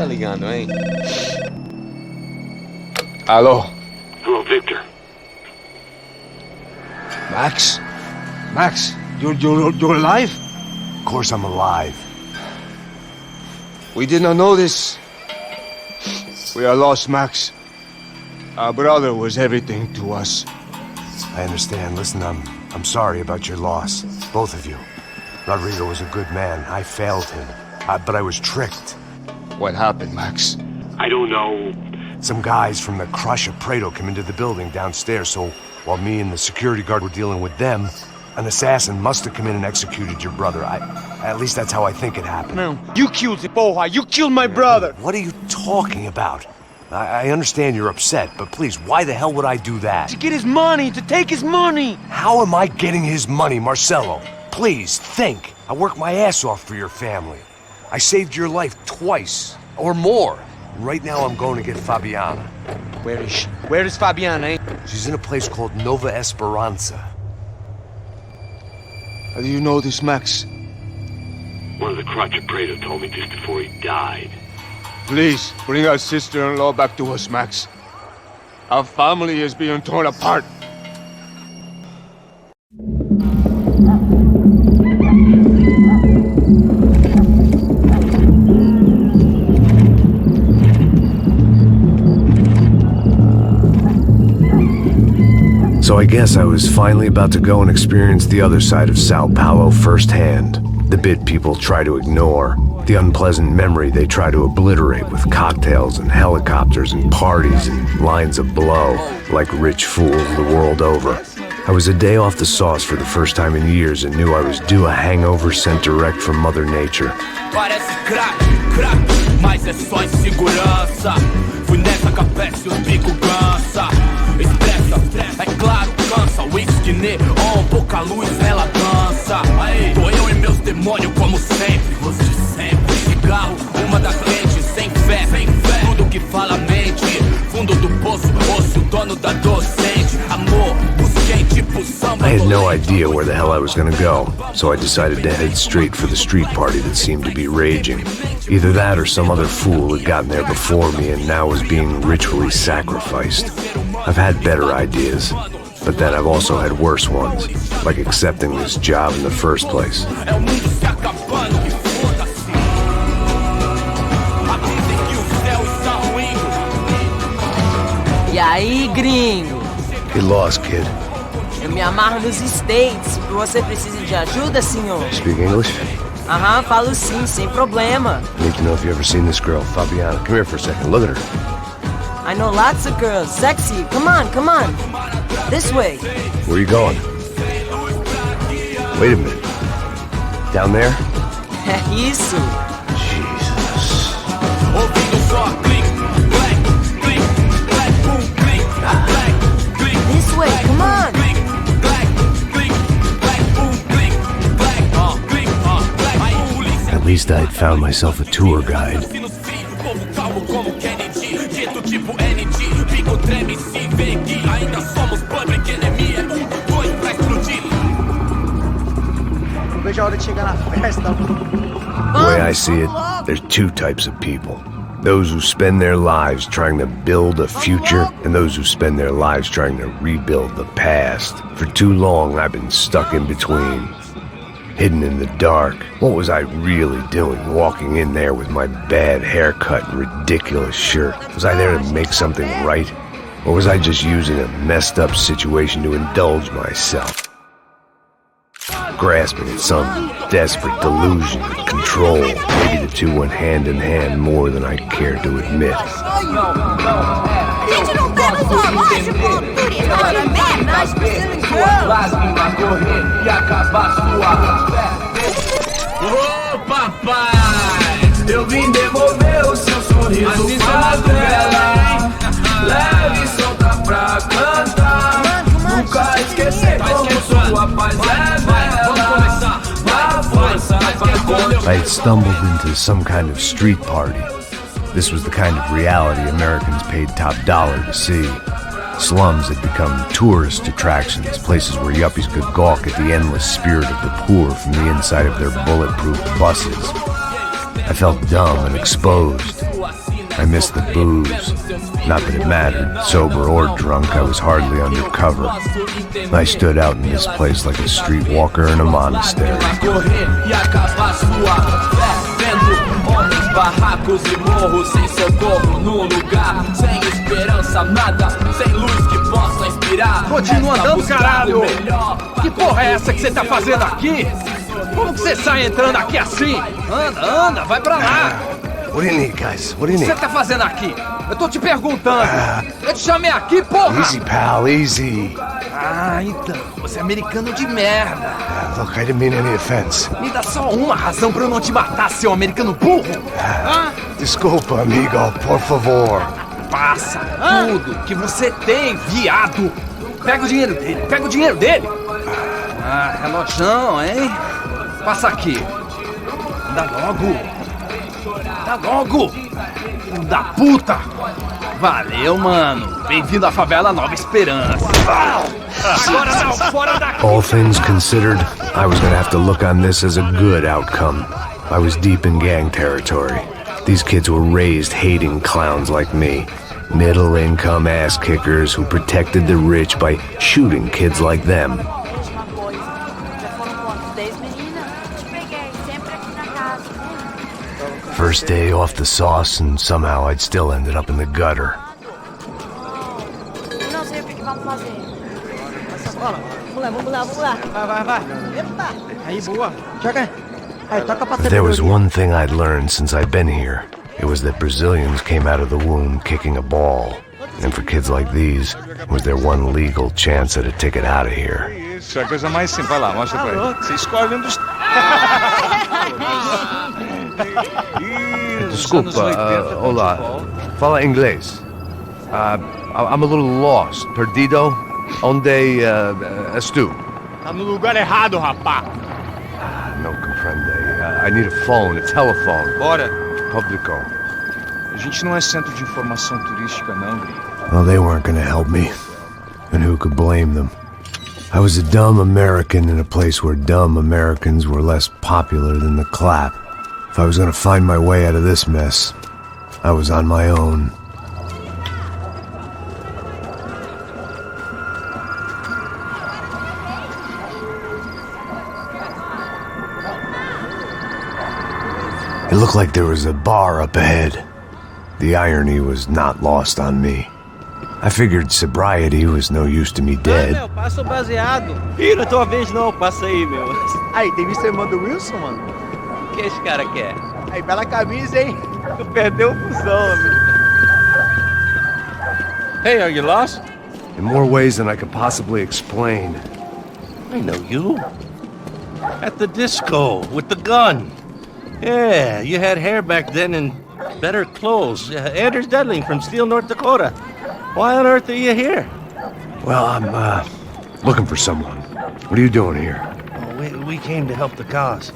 Tá ligando, hein? Alô? Hello, Victor. Max? Max, you're alive? Of course I'm alive. We did not know this. We are lost, Max. Our brother was everything to us. I understand. Listen, I'm sorry about your loss. Both of you. Rodrigo was a good man. I failed him. But I was tricked. What happened, Max? I don't know. Some guys from the Crush of Prado came into the building downstairs, so while me and the security guard were dealing with them, an assassin must have come in and executed your brother. At least that's how I think it happened. No, you killed the porra. You killed my brother. What are you talking about? I understand you're upset, but please, why the hell would I do that? To get his money, to take his money. How am I getting his money, Marcelo? Please, think. I worked my ass off for your family. I saved your life twice, or more. Right now I'm going to get Fabiana. Where is she? Where is Fabiana, eh? She's in a place called Nova Esperanza. How do you know this, Max? One of the Crotch of Prado told me just before he died. Please, bring our sister-in-law back to us, Max. Our family is being torn apart. So I guess I was finally about to go and experience the other side of Sao Paulo firsthand. The bit people try to ignore. The unpleasant memory they try to obliterate with cocktails and helicopters and parties and lines of blow, like rich fools the world over. I was a day off the sauce for the first time in years and knew I was due a hangover sent direct from Mother Nature. Parece crack, mas é só insegurança. Fui nessa capete, o bico cansa. Estressa, é claro, cansa. Whisky, neon, pouca luz, ela dança. Aí, tô eu e meus demônios como sempre. Luz de sempre, cigarro, uma da frente. Sem fé, tudo que fala mente. Fundo do poço, osso, dono da docente. Amor, busquei tipo samba. I had no idea where the hell I was gonna go, so I decided to head straight for the street party that seemed to be raging. Either that or some other fool had gotten there before me and now was being ritually sacrificed. I've had better ideas, but then I've also had worse ones, like accepting this job in the first place. E aí, gringo? Get lost, kid. Eu me amarro nos States. Você precisa de ajuda, senhor? Speak English? Aham, falo sim, sem problema. I need to know if you've ever seen this girl, Fabiana. Come here for a second. Look at her. I know lots of girls. Sexy. Come on, come on. This way. Where are you going? Wait a minute. Down there? É isso. Jesus. This way, come on. At least I had found myself a tour guide. The way I see it, there's two types of people. Those who spend their lives trying to build a future, and those who spend their lives trying to rebuild the past. For too long, I've been stuck in between. Hidden in the dark. What was I really doing walking in there with my bad haircut and ridiculous shirt? Was I there to make something right? Or was I just using a messed up situation to indulge myself? Grasping at some desperate delusion of control. Maybe the two went hand in hand more than I cared to admit. Gente, não pega o relógio, pô! Turismo, merda! Nós precisamos correr e acabar sua fé. Ô papai, eu vim devolver o seu sorriso favela. Leve e solta pra cantar. Nunca esquecer como sua paz é bela. Dá força pra continuar. I had stumbled into some kind of street party. This was the kind of reality Americans paid top dollar to see. Slums had become tourist attractions, places where yuppies could gawk at the endless spirit of the poor from the inside of their bulletproof buses. I felt dumb and exposed. I missed the booze. Not that it mattered, sober or drunk, I was hardly undercover. I stood out in this place like a streetwalker in a monastery. Barracos e morros sem socorro num lugar sem esperança, nada, sem luz que possa inspirar. Continua andando, caralho! Que porra é essa que você tá fazendo aqui? Como que você sai entrando aqui assim? Anda, vai pra lá! What do you need, guys? What do you O que need? você tá fazendo aqui? Eu tô te perguntando! Eu te chamei aqui, porra! Easy, pal, easy. Ah, então, você é americano de merda! Look, I didn't mean any offense. Me dá só uma razão pra eu não te matar, seu americano burro! Desculpa, amigo, por favor. Passa tudo que você tem, viado! Pega o dinheiro dele! Ah, relojão, hein? Passa aqui! Dá logo! Filho da puta! Valeu, mano! Bem-vindo à favela Nova Esperança! Agora não, fora daqui! All things considered, I was gonna have to look on this as a good outcome. I was deep in gang territory. These kids were raised hating clowns like me. Middle-income ass-kickers who protected the rich by shooting kids like them. First day off the sauce, and somehow I'd still ended up in the gutter. Não sei o que vamos fazer. Vamos lá. Vai. Epa! Aí, boa! Joga. Aí, toca pra If there was one thing I'd learned since I'd been here, it was that Brazilians came out of the womb kicking a ball. And for kids like these, it was their one legal chance at a ticket out of here. Isso é a coisa mais simples. Vai lá, mostra pra ele. Você escolhe um dos... Desculpa, olá. Fala inglês. I'm a little lost. Perdido? Onde estou? Tá no lugar errado, rapá. Não compreende. I need a phone, a telephone. Bora. Publico. A gente não é centro de informação turística, não, Gri. Well, they weren't gonna help me. And who could blame them? I was a dumb American in a place where dumb Americans were less popular than the clap. If I was gonna find my way out of this mess, I was on my own. It looked like there was a bar up ahead. The irony was not lost on me. I figured sobriety was no use to me dead. Meu, passa o baseado. Ih, não é tua vez não, passa aí, meu. Aí, tem visto a irmã do Wilson, mano? O que esse cara quer? Aí, bela camisa, hein? Tu perdeu o fusão, amigo. Hey, are you lost? In more ways than I could possibly explain. I know you. At the disco, with the gun. Yeah, you had hair back then and better clothes. Anders Dudling from Steele, North Dakota. Why on earth are you here? Well, I'm, looking for someone. What are you doing here? Oh, we came to help the cause.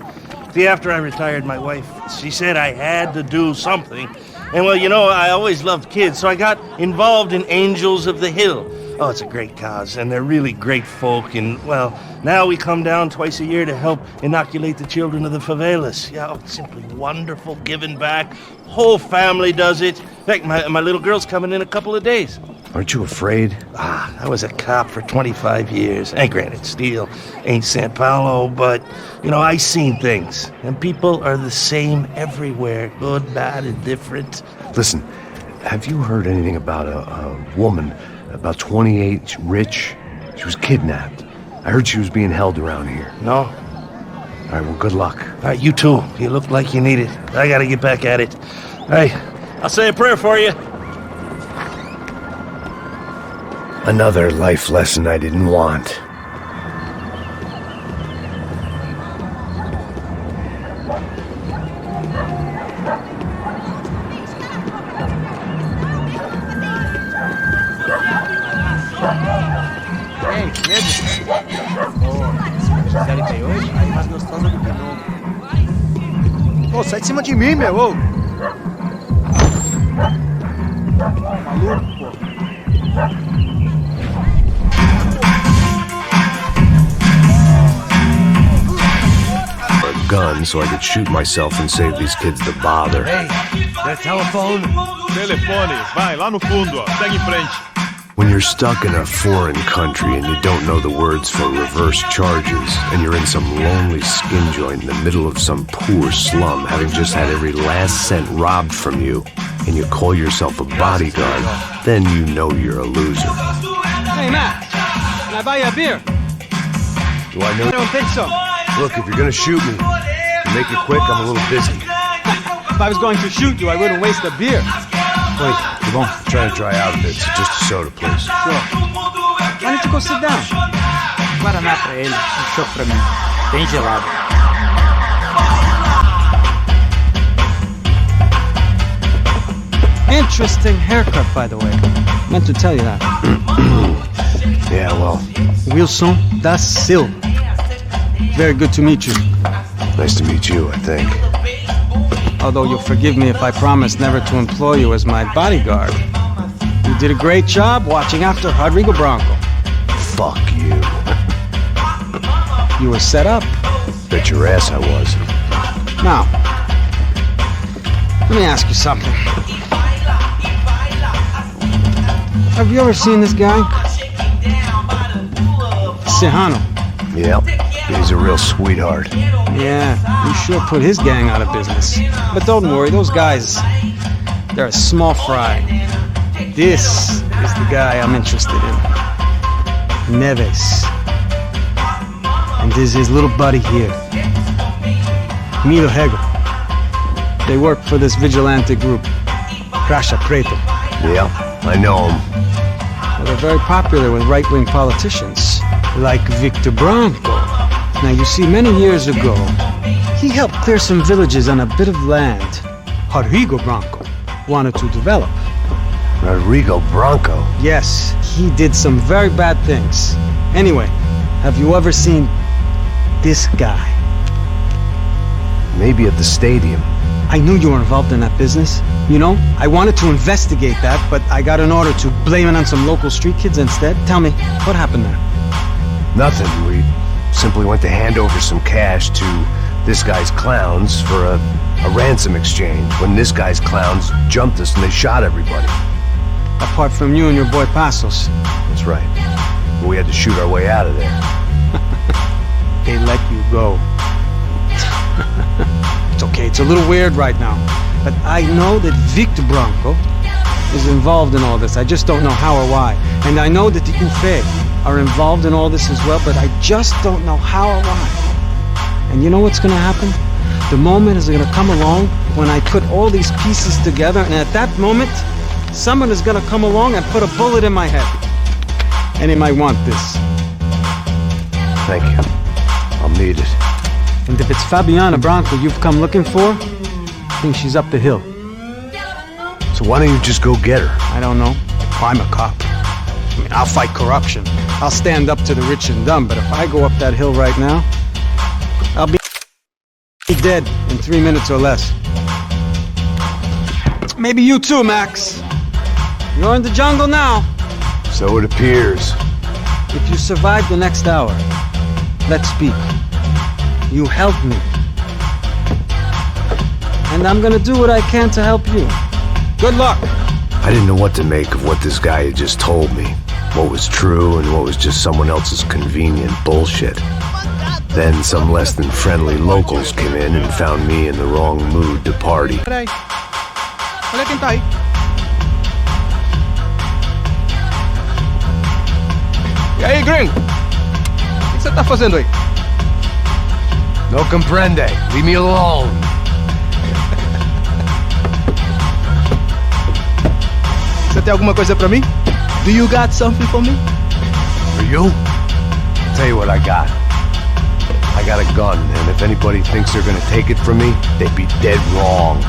See, after I retired, my wife, she said I had to do something. And, well, you know, I always loved kids, so I got involved in Angels of the Hill. Oh, it's a great cause, and they're really great folk. And, well, now we come down twice a year to help inoculate the children of the favelas. Yeah, oh, it's simply wonderful, giving back. Whole family does it. In fact, my little girl's coming in a couple of days. Aren't you afraid? I was a cop for 25 years. And granted, Steele ain't San Paulo, but, you know, I seen things. And people are the same everywhere, good, bad, and different. Listen, have you heard anything about a woman, about 28, rich? She was kidnapped. I heard she was being held around here. No? All right, well, good luck. All right, you too. You look like you need it. I gotta get back at it. Hey, I'll say a prayer for you. Another life lesson I didn't want. Ei, medo? Ô, série tem hoje? Aí mais gostosa do que não. Ô, sai de cima de mim, meu, ô! Maluco, pô. gun so I could shoot myself and save these kids the bother. Hey, that telephone? Telefone, vai lá no fundo, ó. Segue em frente. When you're stuck in a foreign country and you don't know the words for reverse charges, and you're in some lonely skin joint in the middle of some poor slum, having just had every last cent robbed from you, and you call yourself a bodyguard, then you know you're a loser. Hey, Matt, can I buy you a beer? Do I know? I don't think so. Look, if you're gonna shoot me, make it quick, I'm a little busy. If I was going to shoot you, I wouldn't waste a beer. Wait, come on. I'm trying to dry out a bit, so just a soda, please. Sure. Why don't you go sit down? Guaraná pra ele, chopp pra mim. Bem gelado. Interesting haircut, by the way. Meant to tell you that. Yeah, well. Wilson da Silva. Very good to meet you. Nice to meet you, I think. Although you'll forgive me if I promise never to employ you as my bodyguard. You did a great job watching after Rodrigo Bronco. Fuck you. You were set up. Bet your ass I was. Now, let me ask you something. Have you ever seen this guy? Sejano. Yep, he's a real sweetheart. Yeah, you sure put his gang out of business. But don't worry, those guys, they're a small fry. This is the guy I'm interested in. Neves. And this is his little buddy here. Milo Hegel. They work for this vigilante group, Caixa Preta. Yeah, I know him. Well, they're very popular with right-wing politicians, like Victor Bronco. Now, you see, many years ago, he helped clear some villages on a bit of land Rodrigo Bronco wanted to develop. Rodrigo Bronco? Yes, he did some very bad things. Anyway, have you ever seen this guy? Maybe at the stadium. I knew you were involved in that business. You know, I wanted to investigate that, but I got an order to blame it on some local street kids instead. Tell me, what happened there? Nothing. We simply went to hand over some cash to this guy's clowns for a ransom exchange when this guy's clowns jumped us and they shot everybody. Apart from you and your boy Passos. That's right. But we had to shoot our way out of there. They let you go. It's okay, it's a little weird right now. But I know that Victor Bronco is involved in all this. I just don't know how or why. And I know that the UFE are involved in all this as well, but I just don't know how or why. And you know what's gonna happen? The moment is gonna come along when I put all these pieces together, and at that moment, someone is gonna come along and put a bullet in my head. And he might want this. Thank you. I'll need it. And if it's Fabiana Bronco you've come looking for, I think she's up the hill. So why don't you just go get her? I don't know. I'm a cop. I mean, I'll fight corruption. I'll stand up to the rich and dumb, but if I go up that hill right now, I'll be dead in 3 minutes or less. Maybe you too, Max. You're in the jungle now. So it appears. If you survive the next hour, let's speak. You helped me. And I'm gonna do what I can to help you. Good luck! I didn't know what to make of what this guy had just told me. What was true and what was just someone else's convenient bullshit. Then some less than friendly locals came in and found me in the wrong mood to party. Olha quem tá aí. E aí, gringo? O que você tá fazendo aí? No comprende. Leave me alone. Você tem alguma coisa pra mim? Do you got something for me? For you? I'll tell you what I got. I got a gun, and if anybody thinks they're gonna take it from me, they'd be dead wrong.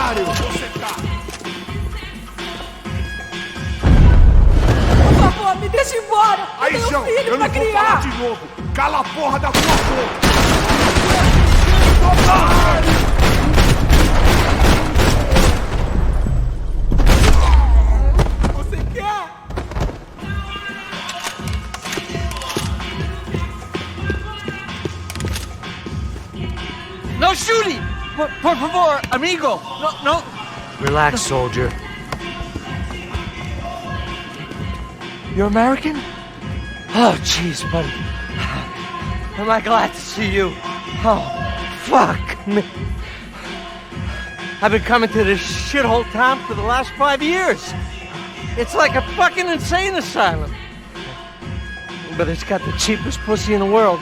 otário! Por favor, me deixa embora! Aí, eu tenho João, um filho eu pra não vou criar! falar de novo! Cala a porra da tua boca! Você quer? No shooting! Por favor, amigo! No. Relax, soldier. You're American? Oh, jeez, buddy. Am I glad to see you? Oh, fuck me. I've been coming to this shithole town for the last 5 years. It's like a fucking insane asylum. But it's got the cheapest pussy in the world.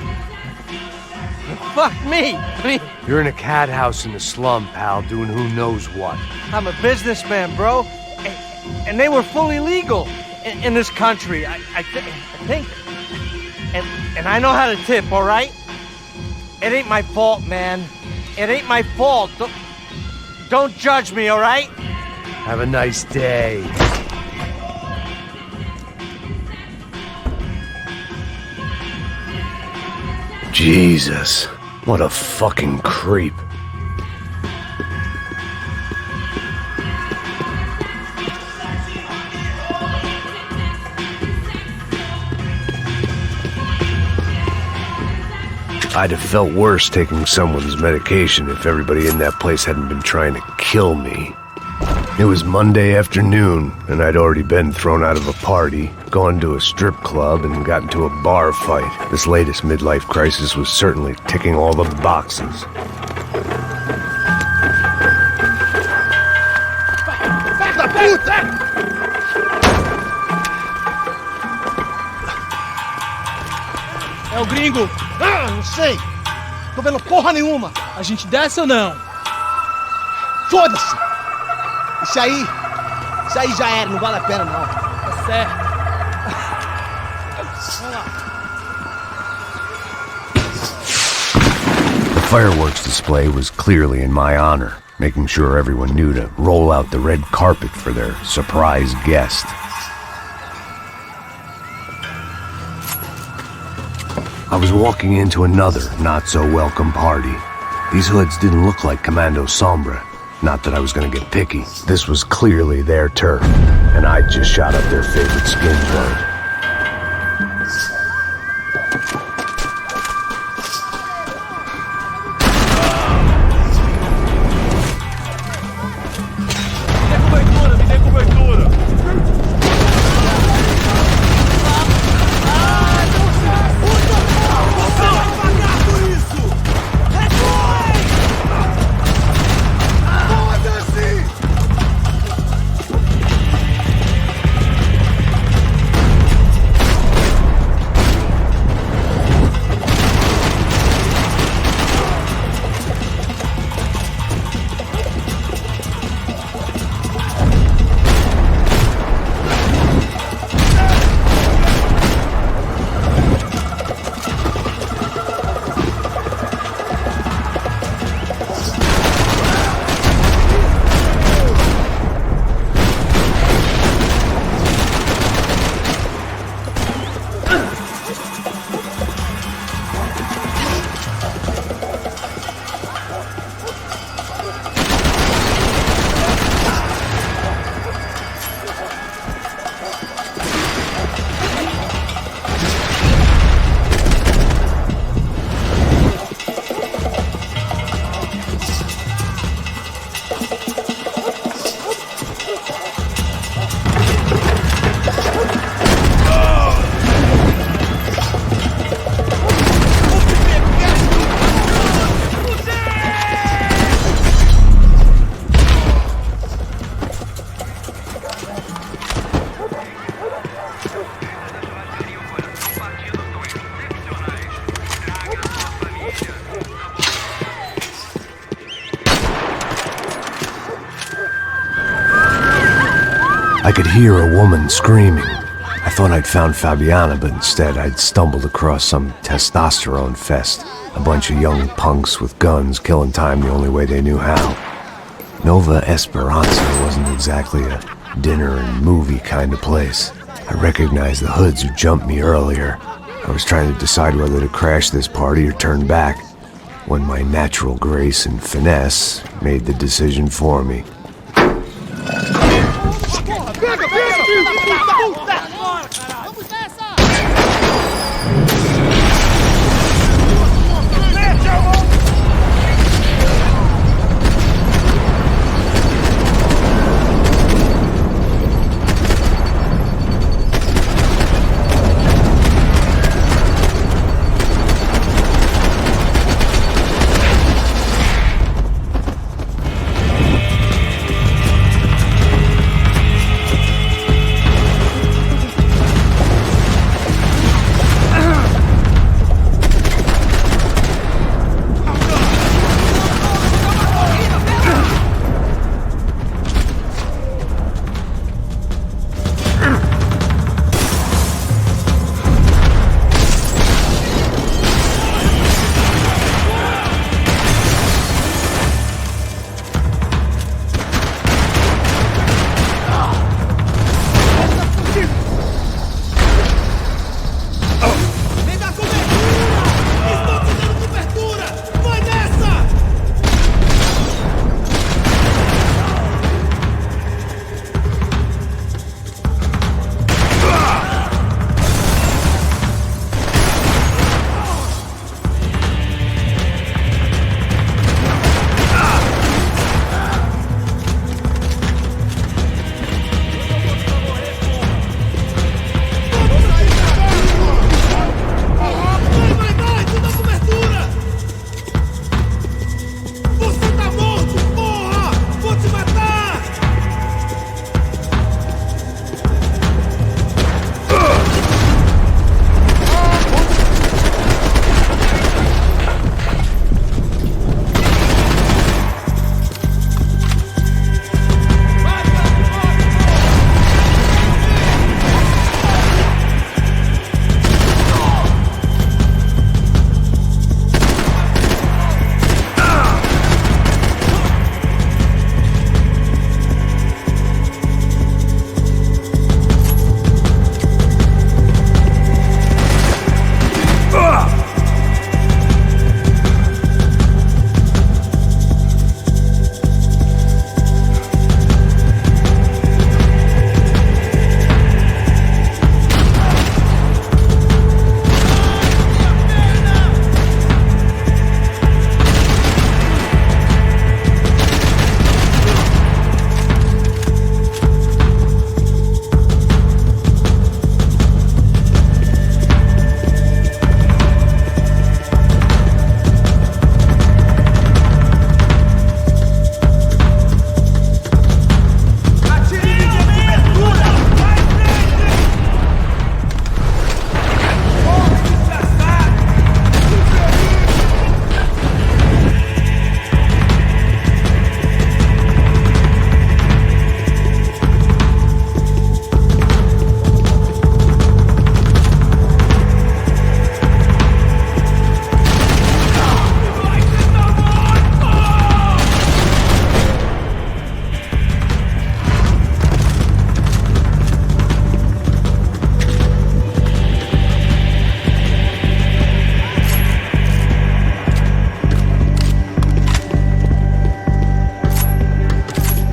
Fuck me. I mean, You're in a cat house in the slum, pal, doing who knows what. I'm a businessman, bro. And they were fully legal in this country, I think. And I know how to tip, all right? It ain't my fault, man. It ain't my fault. Don't judge me, all right? Have a nice day. Jesus, what a fucking creep. I'd have felt worse taking someone's medication if everybody in that place hadn't been trying to kill me. It was Monday afternoon, and I'd already been thrown out of a party, gone to a strip club, and got into a bar fight. This latest midlife crisis was certainly ticking all the boxes. Filho da puta! É o gringo! Ah, não sei! Tô vendo porra nenhuma! A gente desce ou não? Foda-se! Isso aí já era, não vale a pena não. Tá certo. The fireworks display was clearly in my honor, making sure everyone knew to roll out the red carpet for their surprise guest. I was walking into another not-so-welcome party. These hoods didn't look like Commando Sombra. Not that I was gonna get picky. This was clearly their turf, and I just shot up their favorite skin joint. Me dê cobertura! I could hear a woman screaming. I thought I'd found Fabiana, but instead I'd stumbled across some testosterone fest. A bunch of young punks with guns killing time the only way they knew how. Nova Esperanza wasn't exactly a dinner and movie kind of place. I recognized the hoods who jumped me earlier. I was trying to decide whether to crash this party or turn back, when my natural grace and finesse made the decision for me.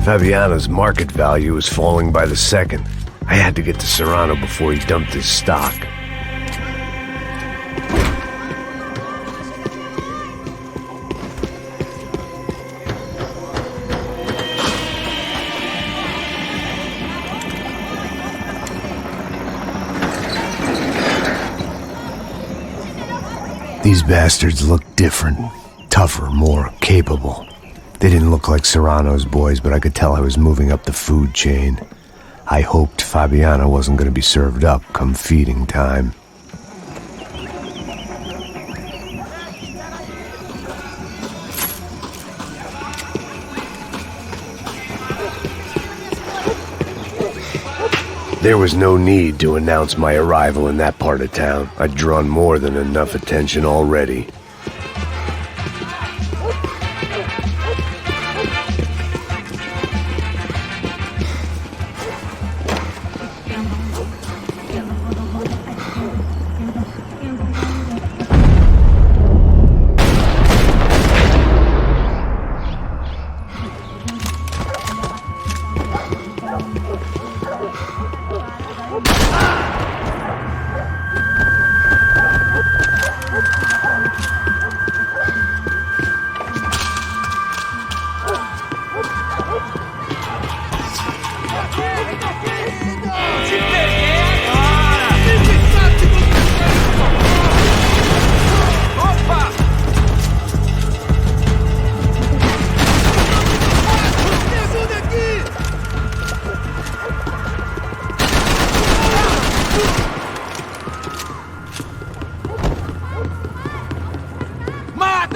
Fabiano's market value was falling by the second. I had to get to Serrano before he dumped his stock. These bastards looked different, tougher, more capable. They didn't look like Serrano's boys, but I could tell I was moving up the food chain. I hoped Fabiano wasn't going to be served up come feeding time. There was no need to announce my arrival in that part of town. I'd drawn more than enough attention already.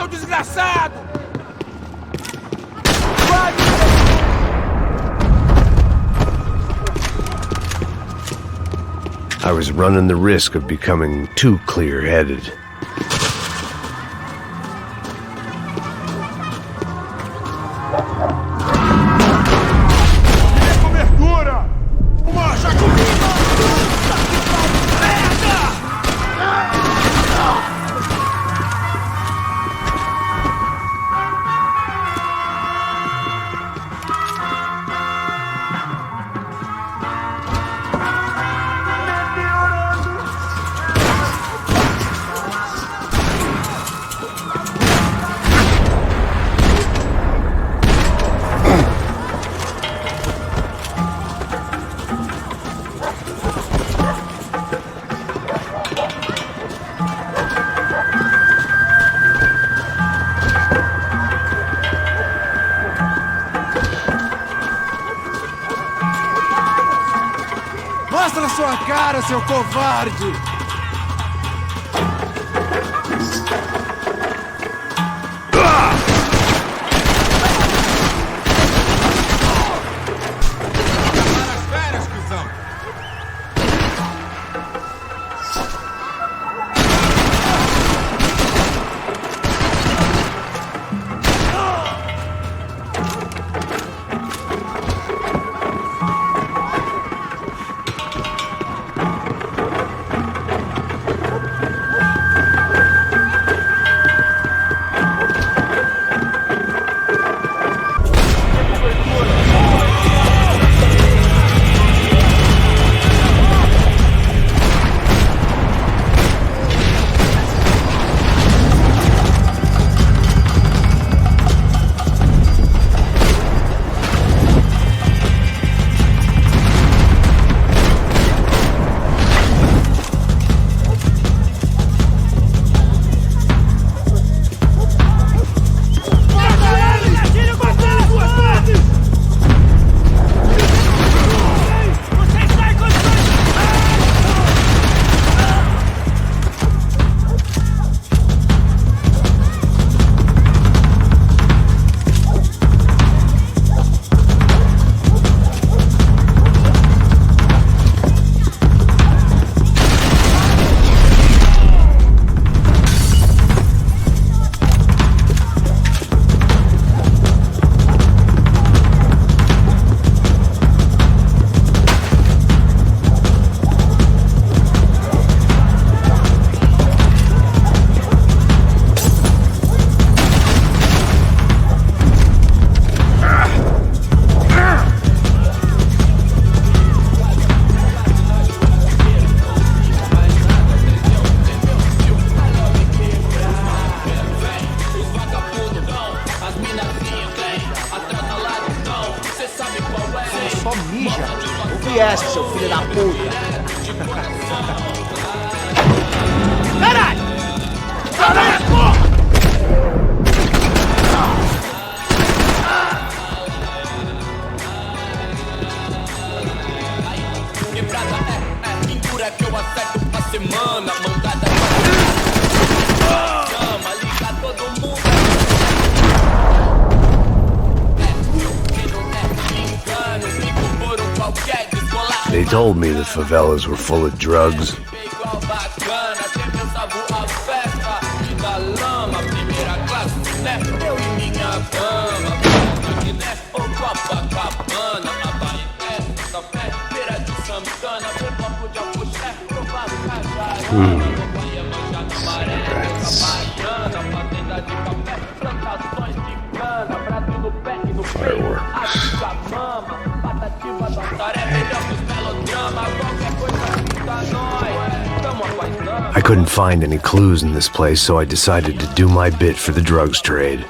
seu desgraçado! I was running the risk of becoming too clear-headed. Cobertura! Uma jacobina! Mostra sua cara, seu covarde! Essa, seu filho da puta! Caralho! Caralho, porra! Quebrada é pintura que eu acerto pra semana. Mandada chama, liga todo mundo. They told me the favelas were full of drugs. I couldn't find any clues in this place, so I decided to do my bit for the drugs trade.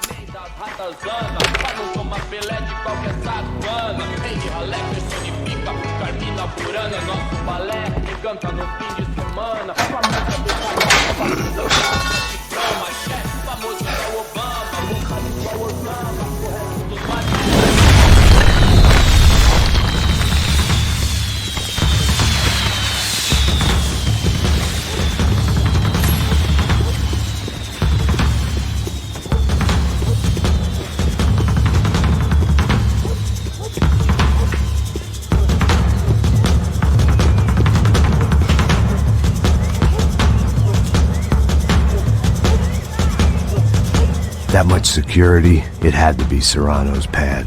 that much security, it had to be Serrano's pad.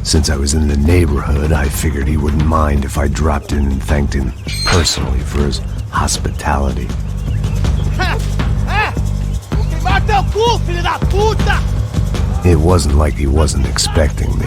Since I was in the neighborhood, I figured he wouldn't mind if I dropped in and thanked him personally for his hospitality. It wasn't like he wasn't expecting me.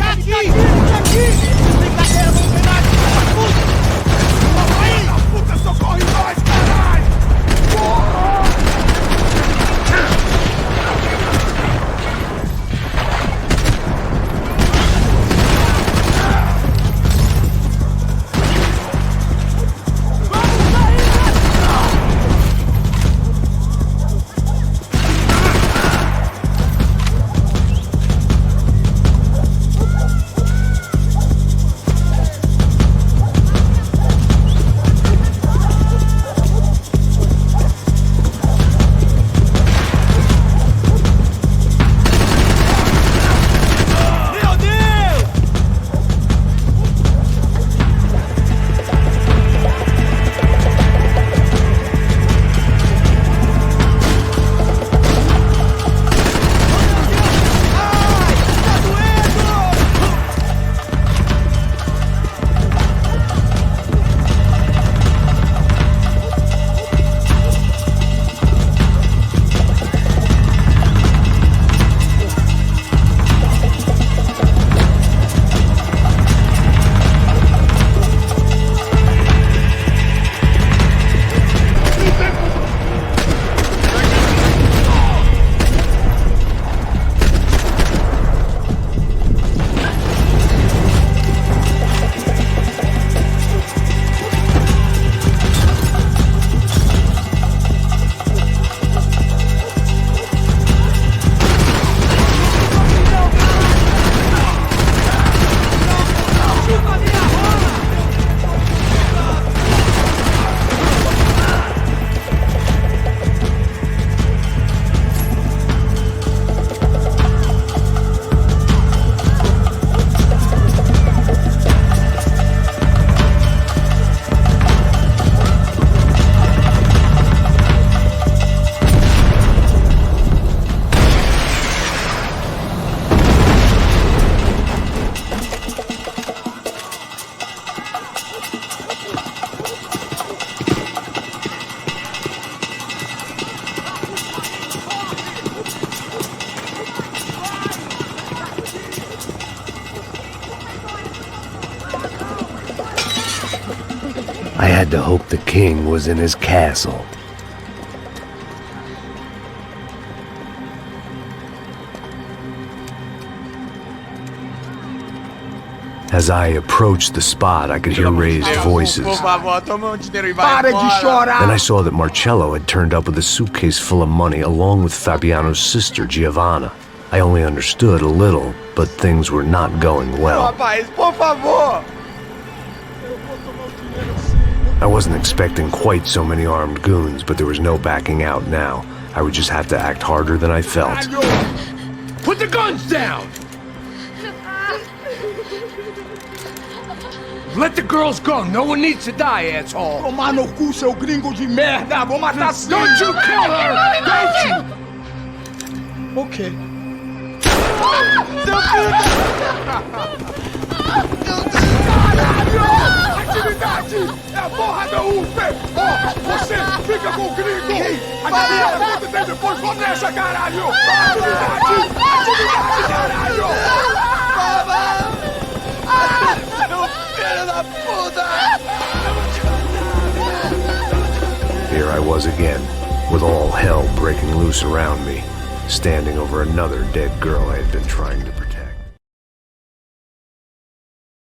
I had to hope the king was in his castle. As I approached the spot, I could hear raised voices. Then I saw that Marcello had turned up with a suitcase full of money along with Fabiano's sister, Giovanna. I only understood a little, but things were not going well. I wasn't expecting quite so many armed goons, but there was no backing out now. I would just have to act harder than I felt. Put the guns down! Let the girls go. No one needs to die, asshole. Tomar no cu, seu gringo de merda. Vou matar sim. Don't you kill her! Don't you! Okay. Atividade! É a porra da UP! Você fica com o gringo! Atividade tem depois, vamos nessa, caralho! Atividade! Atividade, caralho! Here I was again, with all hell breaking loose around me, standing over another dead girl I had been trying to protect.